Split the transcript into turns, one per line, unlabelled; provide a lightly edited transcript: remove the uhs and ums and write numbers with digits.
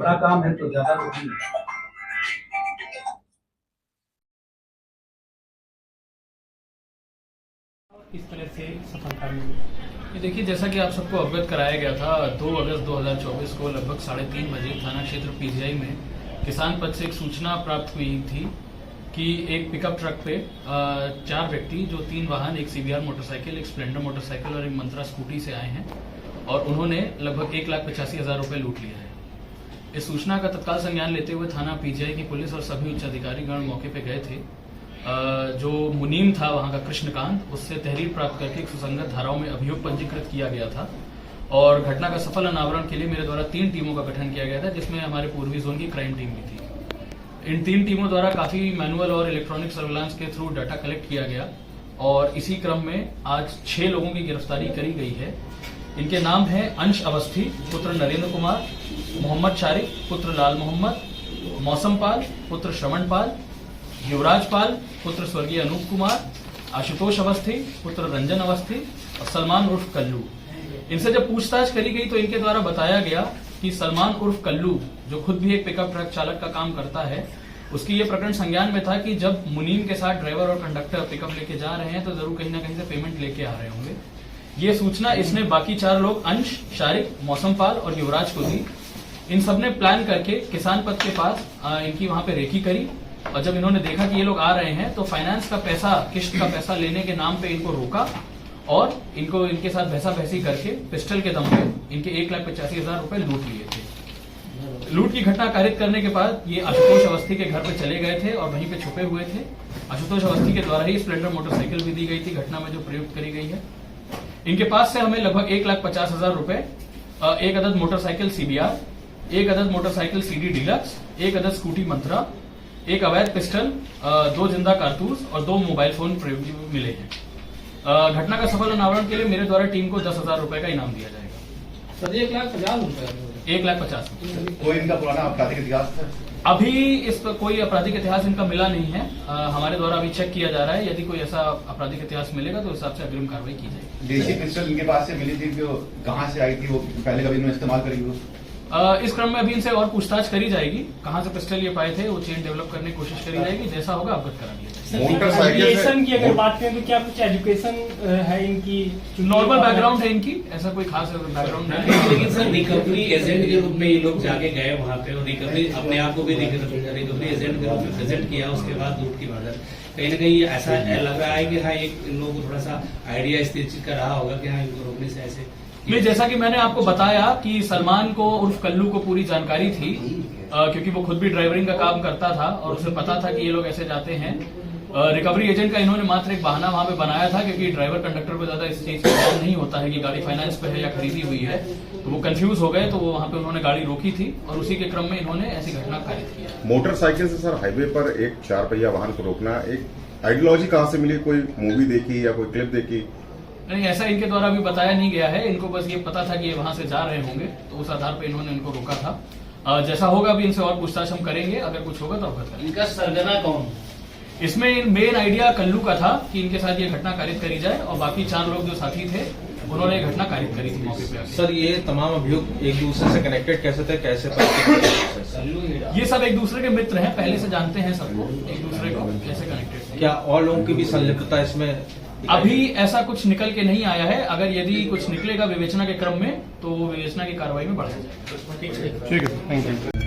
बड़ा काम है तो ज्यादा लोग नहीं।
इस तरह से सफलता मिली। ये देखिए, जैसा कि आप सबको अवगत कराया गया था, 2 अगस्त 2024 को लगभग 3:30 बजे थाना क्षेत्र पीजीआई में किसान पथ से एक सूचना प्राप्त हुई थी कि एक पिकअप ट्रक पे 4 व्यक्ति, जो 3 वाहन, एक सीबीआर मोटरसाइकिल, एक स्प्लेंडर मोटरसाइकिल और एक मंत्रा स्कूटी से आए हैं और उन्होंने लगभग 1,85,000 रुपए लूट लिया है। इस सूचना का तत्काल संज्ञान लेते हुए थाना पीजीआई की पुलिस और सभी उच्च अधिकारीगण मौके पे गए थे। जो मुनीम था वहां का कृष्णकांत, उससे तहरीर प्राप्त करके एक सुसंगत धाराओं में अभियोग पंजीकृत किया गया था और घटना का सफल अनावरण के लिए मेरे द्वारा 3 टीमों का गठन किया गया था, जिसमें हमारे पूर्वी जोन की क्राइम टीम भी थी। इन 3 टीमों द्वारा काफी मैनुअल और इलेक्ट्रॉनिक सर्विलांस के थ्रू डाटा कलेक्ट किया गया और इसी क्रम में आज 6 लोगों की गिरफ्तारी करी गई है। इनके नाम हैं अंश अवस्थी पुत्र नरेंद्र कुमार, मोहम्मद शारिक पुत्र लाल मोहम्मद, मौसम पाल पुत्र श्रवण पाल, युवराज पाल पुत्र स्वर्गीय अनूप कुमार, आशुतोष अवस्थी पुत्र रंजन अवस्थी और सलमान उर्फ कल्लू। इनसे जब पूछताछ करी गई तो इनके द्वारा बताया गया कि सलमान उर्फ कल्लू, जो खुद भी एक पिकअप ट्रक चालक का काम करता है, उसकी ये प्रकरण संज्ञान में था कि जब मुनीम के साथ ड्राइवर और कंडक्टर पिकअप लेके जा रहे हैं तो जरूर कहीं ना कहीं से पेमेंट लेके आ रहे होंगे। ये सूचना इसने बाकी 4 लोग अंश, शारिक, मौसम पाल और युवराज को दी। इन सबने प्लान करके किसान पथ के पास इनकी वहां पे रेकी करी और जब इन्होंने देखा कि ये लोग आ रहे हैं तो फाइनेंस का पैसा, किस्त का पैसा लेने के नाम पे इनको रोका और इनको इनके साथ भैसा भैसी करके पिस्टल के दम पे इनके 1,85,000 रुपए लूट लिए थे। लूट की घटना कारित करने के बाद ये आशुतोष अवस्थी के घर पे चले गए थे और वहीं पे छुपे हुए थे। आशुतोष अवस्थी के द्वारा ही स्प्लेंडर मोटरसाइकिल भी दी गई थी घटना में जो प्रयुक्त करी गई है। इनके पास से हमें लगभग 1,50,000 रुपए, 1 अदद मोटरसाइकिल सीबीआर, 1 अदद मोटरसाइकिल सीडी डीलक्स, 1 अदद स्कूटी मंत्रा, 1 अवैध पिस्टल, 2 जिंदा कारतूस और 2 मोबाइल फोन मिले हैं। घटना का सफल अनावरण के लिए मेरे द्वारा टीम को 10,000 रुपए का इनाम दिया जाएगा।
सर 1,50,000 रुपए
1,50,000।
कोई इनका पुराना आपराधिक इतिहास था?
अभी इस पर कोई आपराधिक इतिहास इनका मिला नहीं है। हमारे द्वारा अभी चेक किया जा रहा है, यदि कोई ऐसा आपराधिक इतिहास मिलेगा तो उस हिसाब से अग्रिम कार्रवाई की जाएगी।
देशी पिस्टल इनके पास से मिली थी, जो कहाँ से आई थी, वो पहले कभी इन्होंने इस्तेमाल करी हो?
इस क्रम में अभी इनसे और पूछताछ करी जाएगी, कहां से पिस्टल ये पाए थे, वो चेन डेवलप करने की कोशिश करी जाएगी, जैसा होगा अवगत करा दिया जाएगा।
मोटरसाइकिल की अगर बात करें तो क्या कुछ एजुकेशन है इनकी?
नॉर्मल बैकग्राउंड है इनकी, ऐसा कोई खास बैकग्राउंड नहीं है।
लेकिन सर रिकवरी एजेंट के रूप में ये लोग जाके गए वहाँ पे और रिकवरी अपने आप को भी रिकवरी एजेंट के रूप में प्रेजेंट किया, उसके बाद लूट की वारदात। कहीं ना कहीं ऐसा लग रहा है कि हाँ, एक इन लोगों को थोड़ा सा आइडिया इस चीज का रहा होगा कि हाँ, इनको रोकने से ऐसे
नहीं, जैसा कि मैंने आपको बताया कि सलमान को उर्फ कल्लू को पूरी जानकारी थी, क्योंकि वो खुद भी ड्राइवरिंग का काम करता था और उसे पता था कि ये लोग ऐसे जाते हैं। रिकवरी एजेंट का इन्होंने मात्र एक बहाना वहां पे बनाया था, क्योंकि ड्राइवर कंडक्टर को ज्यादा इस चीज का ज्ञान नहीं होता है कि गाड़ी फाइनेंस पे है या खरीदी हुई है, तो वो कंफ्यूज हो गए, तो वो वहां पे उन्होंने गाड़ी रोकी थी और उसी के क्रम में इन्होंने ऐसी घटना कारित किया।
मोटरसाइकिल से सर हाईवे पर एक 4 पहिया वाहन को रोकना, एक आइडियोलॉजी कहाँ से मिली? कोई मूवी देखी या कोई क्लिप देखी?
नहीं, ऐसा इनके द्वारा अभी बताया नहीं गया है। इनको बस ये पता था कि ये वहां से जा रहे होंगे, तो उस आधार पर इन्होंने इनको रोका था। जैसा होगा अभी इनसे और पूछताछ हम करेंगे, अगर कुछ होगा तो अवगत करेंगे।
इनका सरगना कौन?
इसमें मेन आइडिया कल्लू का था कि इनके साथ ये घटना कारित करी जाए और बाकी 4 लोग जो साथी थे उन्होंने ये घटना कारित करी थी मौके पे।
सर ये तमाम अभियुक्त एक दूसरे से कनेक्टेड कैसे थे, कैसे
ये सब एक दूसरे के मित्र हैं, पहले से जानते हैं सबको, एक दूसरे को कैसे कनेक्टेड।
क्या और लोगों की भी संलिप्तता इसमें?
अभी ऐसा कुछ निकल के नहीं आया है, अगर यदि कुछ निकलेगा विवेचना के क्रम में तो वो विवेचना की कार्रवाई में बढ़ाया जाएगा।
ठीक है, थैंक यू।